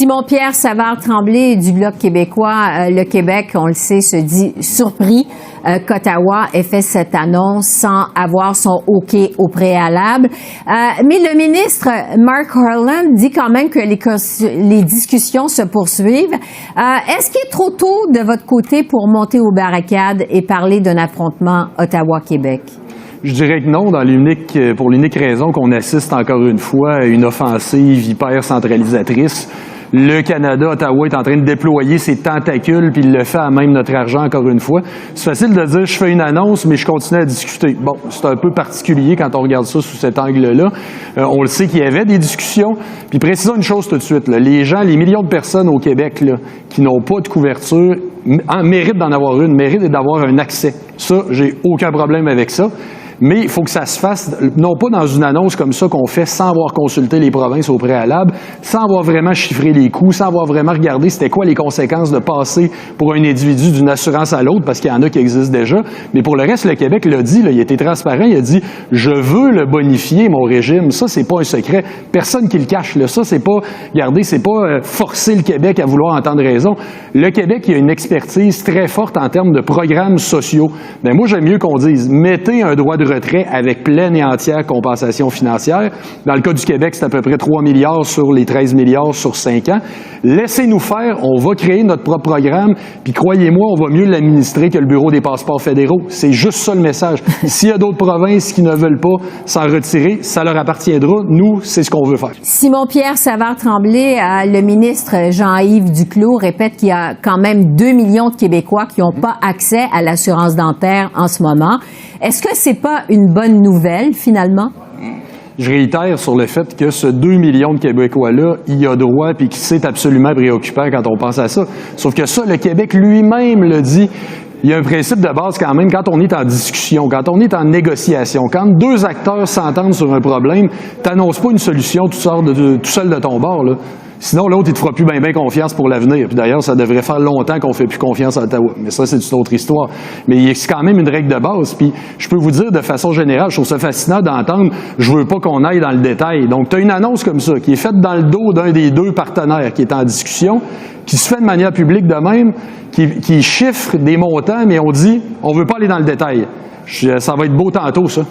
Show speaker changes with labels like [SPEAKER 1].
[SPEAKER 1] Simon-Pierre Savard-Tremblay du Bloc québécois, le Québec, on le sait, se dit surpris qu'Ottawa ait fait cette annonce sans avoir son OK au préalable. Mais le ministre Mark Harlan dit quand même que les discussions se poursuivent. Est-ce qu'il est trop tôt de votre côté pour monter aux barricades et parler d'un affrontement Ottawa-Québec?
[SPEAKER 2] Je dirais que non, pour l'unique raison qu'on assiste encore une fois à une offensive hyper centralisatrice. Le Canada, Ottawa est en train de déployer ses tentacules, puis il le fait à même notre argent encore une fois. C'est facile de dire, je fais une annonce, mais je continue à discuter. Bon, c'est un peu particulier quand on regarde ça sous cet angle-là. On le sait qu'il y avait des discussions. Puis précisons une chose tout de suite, là. Les gens, les millions de personnes au Québec là, qui n'ont pas de couverture, méritent d'en avoir une, méritent d'avoir un accès. Ça, j'ai aucun problème avec ça. Mais il faut que ça se fasse, non pas dans une annonce comme ça qu'on fait sans avoir consulté les provinces au préalable, sans avoir vraiment chiffré les coûts, sans avoir vraiment regardé c'était quoi les conséquences de passer pour un individu d'une assurance à l'autre, parce qu'il y en a qui existent déjà. Mais pour le reste, le Québec l'a dit, là, il a été transparent, il a dit « je veux le bonifier, mon régime ». Ça, c'est pas un secret. Personne qui le cache. Là. Ça, c'est pas, regardez, c'est pas forcer le Québec à vouloir entendre raison. Le Québec, il a une expertise très forte en termes de programmes sociaux. Ben moi, j'aime mieux qu'on dise « mettez un droit de retrait avec pleine et entière compensation financière. Dans le cas du Québec, c'est à peu près 3 milliards sur les 13 milliards sur 5 ans. Laissez-nous faire, on va créer notre propre programme, puis croyez-moi, on va mieux l'administrer que le Bureau des passeports fédéraux. C'est juste ça le message. S'il y a d'autres provinces qui ne veulent pas s'en retirer, ça leur appartiendra. Nous, c'est ce qu'on veut faire.
[SPEAKER 1] Simon-Pierre Savard-Tremblay, le ministre Jean-Yves Duclos répète qu'il y a quand même 2 millions de Québécois qui n'ont pas accès à l'assurance dentaire en ce moment. Est-ce que c'est pas une bonne nouvelle, finalement?
[SPEAKER 2] Je réitère sur le fait que ce 2 millions de Québécois-là, il y a droit puis que c'est absolument préoccupant quand on pense à ça. Sauf que ça, le Québec lui-même le dit. Il y a un principe de base quand même, quand on est en discussion, quand on est en négociation, quand deux acteurs s'entendent sur un problème, t'annonces pas une solution, tu sors tout seul de ton bord, là. Sinon, l'autre, il te fera plus bien confiance pour l'avenir. Puis d'ailleurs, ça devrait faire longtemps qu'on fait plus confiance à Ottawa. Mais ça, c'est une autre histoire. Mais c'est quand même une règle de base. Puis je peux vous dire de façon générale, je trouve ça fascinant d'entendre, je veux pas qu'on aille dans le détail. Donc, tu as une annonce comme ça, qui est faite dans le dos d'un des deux partenaires qui est en discussion, qui se fait de manière publique de même, qui chiffre des montants, mais on dit, on veut pas aller dans le détail. Ça va être beau tantôt, ça.